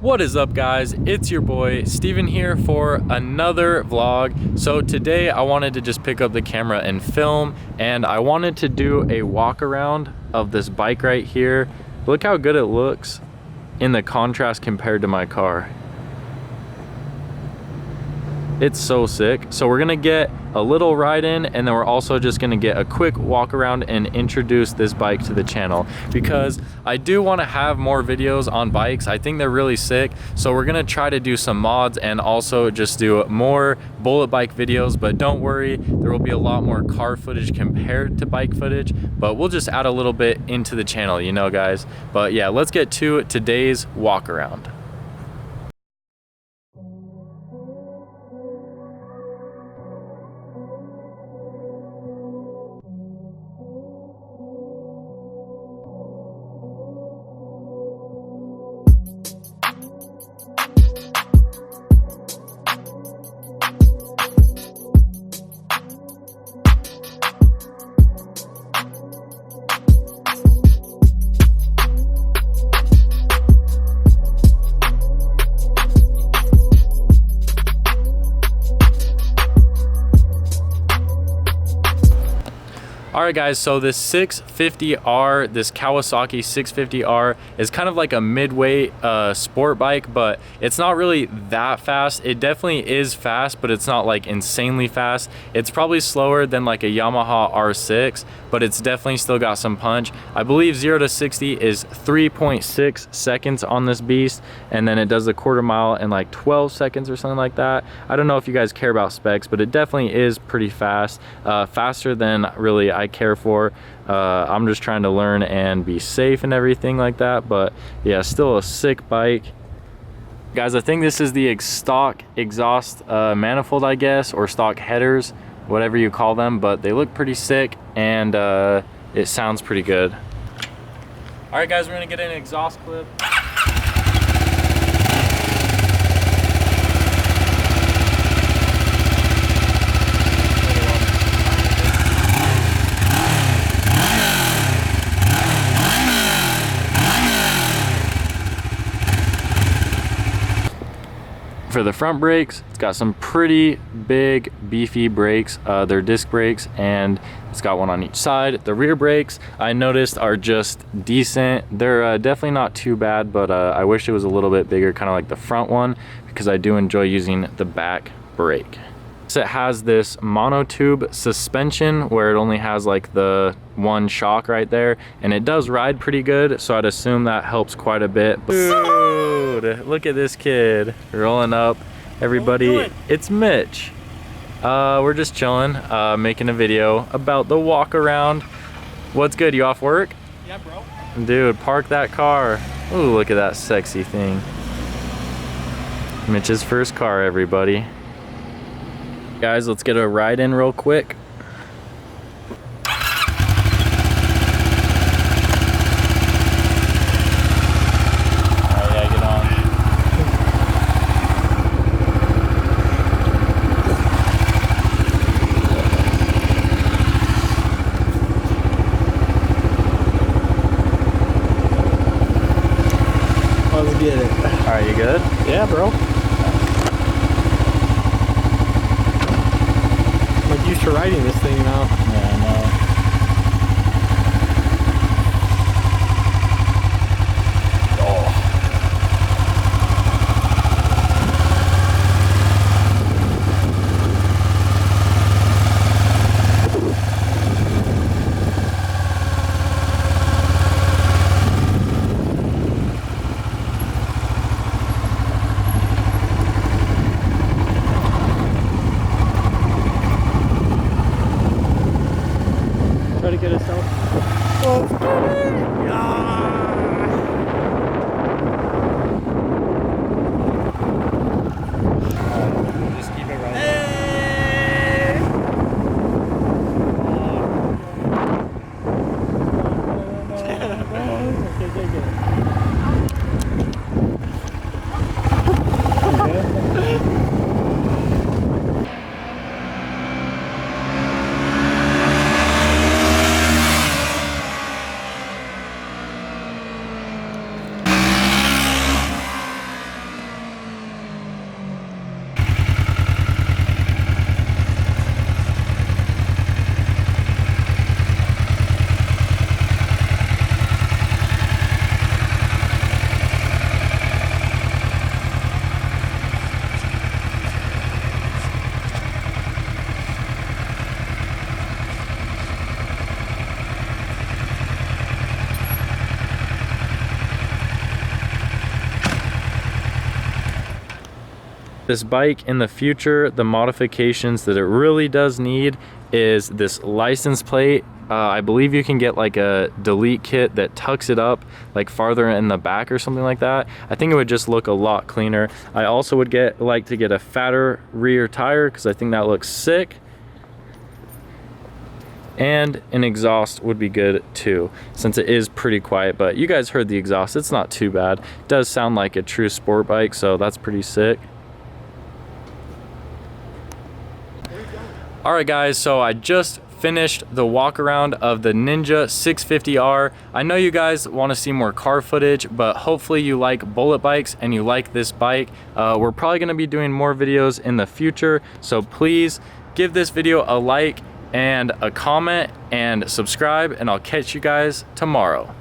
What is up, guys? It's your boy Steven here for another vlog. So today I wanted to just pick up the camera and film, and I wanted to do a walk around of this bike right here. Look how good it looks in the contrast compared to my car. It's so sick. So we're gonna get a little ride in, and then we're also just gonna get a quick walk around and introduce this bike to the channel, because I do want to have more videos on bikes. I think they're really sick. So we're gonna try to do some mods and also just do more bullet bike videos, but don't worry, there will be a lot more car footage compared to bike footage, but we'll just add a little bit into the channel, you know, guys. But yeah, let's get to today's walk around. Alright guys, so this 650R, this Kawasaki 650R is kind of like a midweight sport bike, but it's not really that fast. It definitely is fast, but it's not like insanely fast. It's probably slower than like a Yamaha R6, but it's definitely still got some punch. I believe 0 to 60 is 3.6 seconds on this beast, and then it does a quarter mile in like 12 seconds or something like that. I don't know if you guys care about specs, but it definitely is pretty fast, faster than really I care for. I'm just trying to learn and be safe and everything like that, but yeah, still a sick bike. Guys, I think this is the stock exhaust manifold, I guess, or stock headers, whatever you call them, but they look pretty sick, and it sounds pretty good. All right guys, we're gonna get an exhaust clip. For the front brakes, it's got some pretty big beefy brakes. They're disc brakes, and it's got one on each side. The rear brakes, I noticed, are just decent. They're definitely not too bad, but I wish it was a little bit bigger, kind of like the front one, because I do enjoy using the back brake. So it has this monotube suspension where it only has like the one shock right there, and it does ride pretty good, so I'd assume that helps quite a bit. Dude, look at this kid rolling up. Everybody, it's Mitch. We're just chilling, making a video about the walk around. What's good, you off work? Yeah, bro. Dude, park that car. Ooh, look at that sexy thing. Mitch's first car, everybody. Guys, let's get a ride in real quick. Yeah, get on. Let's get it. All right, you good? Yeah, bro. I'm used to riding this thing now. Yeah, I know. This bike in the future, the modifications that it really does need is this license plate. I believe you can get like a delete kit that tucks it up like farther in the back or something like that. I think it would just look a lot cleaner. I also would like to get a fatter rear tire because I think that looks sick. And an exhaust would be good too, since it is pretty quiet, but you guys heard the exhaust, it's not too bad. It does sound like a true sport bike, so that's pretty sick. All right guys, so I just finished the walk around of the Ninja 650R. I know you guys want to see more car footage, but hopefully you like bullet bikes and you like this bike. We're probably going to be doing more videos in the future, so please give this video a like and a comment and subscribe, and I'll catch you guys tomorrow.